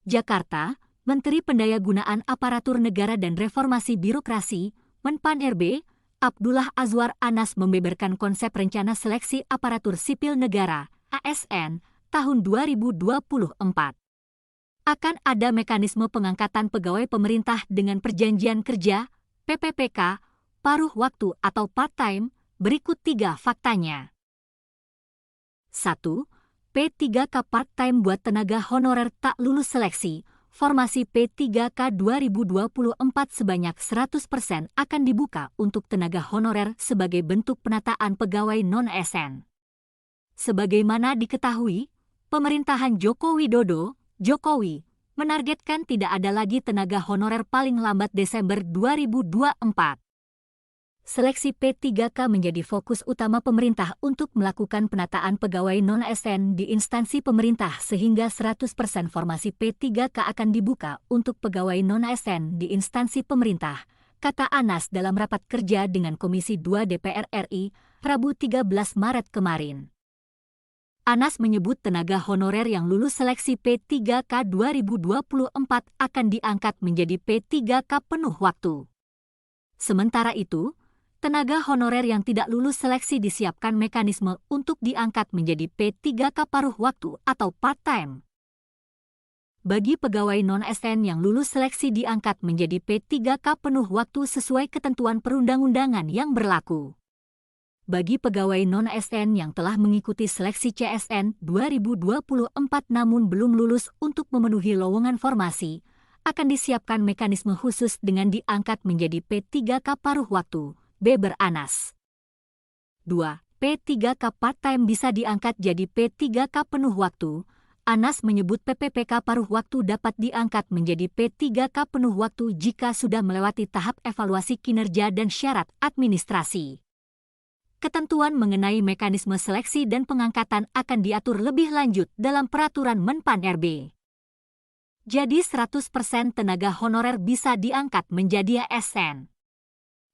Jakarta, Menteri Pendayagunaan Aparatur Negara dan Reformasi Birokrasi, Menpan-RB, Abdullah Azwar Anas membeberkan konsep Rencana Seleksi Aparatur Sipil Negara, ASN, tahun 2024. Akan ada mekanisme pengangkatan pegawai pemerintah dengan perjanjian kerja, PPPK, paruh waktu atau part-time, berikut 3 faktanya. 1. P3K part-time buat tenaga honorer tak lulus seleksi, formasi P3K 2024 sebanyak 100% akan dibuka untuk tenaga honorer sebagai bentuk penataan pegawai non-ASN. Sebagaimana diketahui, pemerintahan Joko Widodo, Jokowi, menargetkan tidak ada lagi tenaga honorer paling lambat Desember 2024. Seleksi P3K menjadi fokus utama pemerintah untuk melakukan penataan pegawai non-ASN di instansi pemerintah sehingga 100% formasi P3K akan dibuka untuk pegawai non-ASN di instansi pemerintah, kata Anas dalam rapat kerja dengan Komisi 2 DPR RI, Rabu 13 Maret kemarin. Anas menyebut tenaga honorer yang lulus seleksi P3K 2024 akan diangkat menjadi P3K penuh waktu. Sementara itu, tenaga honorer yang tidak lulus seleksi disiapkan mekanisme untuk diangkat menjadi P3K paruh waktu atau part-time. Bagi pegawai non-ASN yang lulus seleksi diangkat menjadi P3K penuh waktu sesuai ketentuan perundang-undangan yang berlaku. Bagi pegawai non-ASN yang telah mengikuti seleksi CSN 2024 namun belum lulus untuk memenuhi lowongan formasi, akan disiapkan mekanisme khusus dengan diangkat menjadi P3K paruh waktu, beber Anas. 2. P3K part-time bisa diangkat jadi P3K penuh waktu. Anas menyebut PPPK paruh waktu dapat diangkat menjadi P3K penuh waktu jika sudah melewati tahap evaluasi kinerja dan syarat administrasi. Ketentuan mengenai mekanisme seleksi dan pengangkatan akan diatur lebih lanjut dalam peraturan Menpan-RB. Jadi 100% tenaga honorer bisa diangkat menjadi ASN.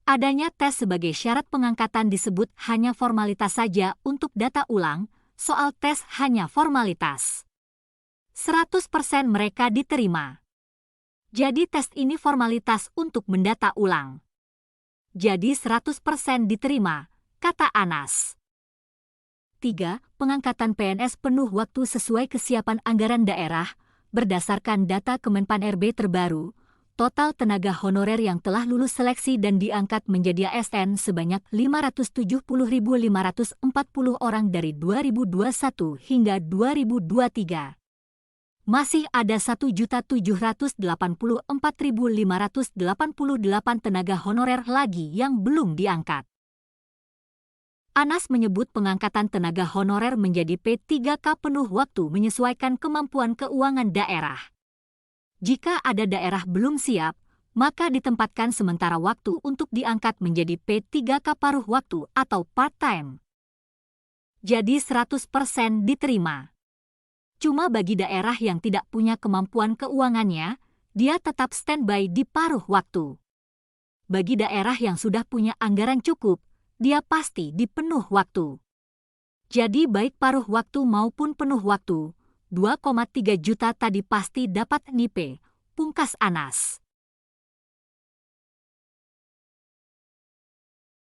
Adanya tes sebagai syarat pengangkatan disebut hanya formalitas saja untuk data ulang, soal tes hanya formalitas. 100% mereka diterima. Jadi tes ini formalitas untuk mendata ulang. Jadi 100% diterima, kata Anas. 3. Pengangkatan PNS penuh waktu sesuai kesiapan anggaran daerah, berdasarkan data Kemenpan-RB terbaru, total tenaga honorer yang telah lulus seleksi dan diangkat menjadi ASN sebanyak 570.540 orang dari 2021 hingga 2023. Masih ada 1.784.588 tenaga honorer lagi yang belum diangkat. Anas menyebut pengangkatan tenaga honorer menjadi P3K penuh waktu menyesuaikan kemampuan keuangan daerah. Jika ada daerah belum siap, maka ditempatkan sementara waktu untuk diangkat menjadi P3K paruh waktu atau part-time. Jadi 100% diterima. Cuma bagi daerah yang tidak punya kemampuan keuangannya, dia tetap standby di paruh waktu. Bagi daerah yang sudah punya anggaran cukup, dia pasti di penuh waktu. Jadi baik paruh waktu maupun penuh waktu, 2,3 juta tadi pasti dapat NIP, pungkas Anas.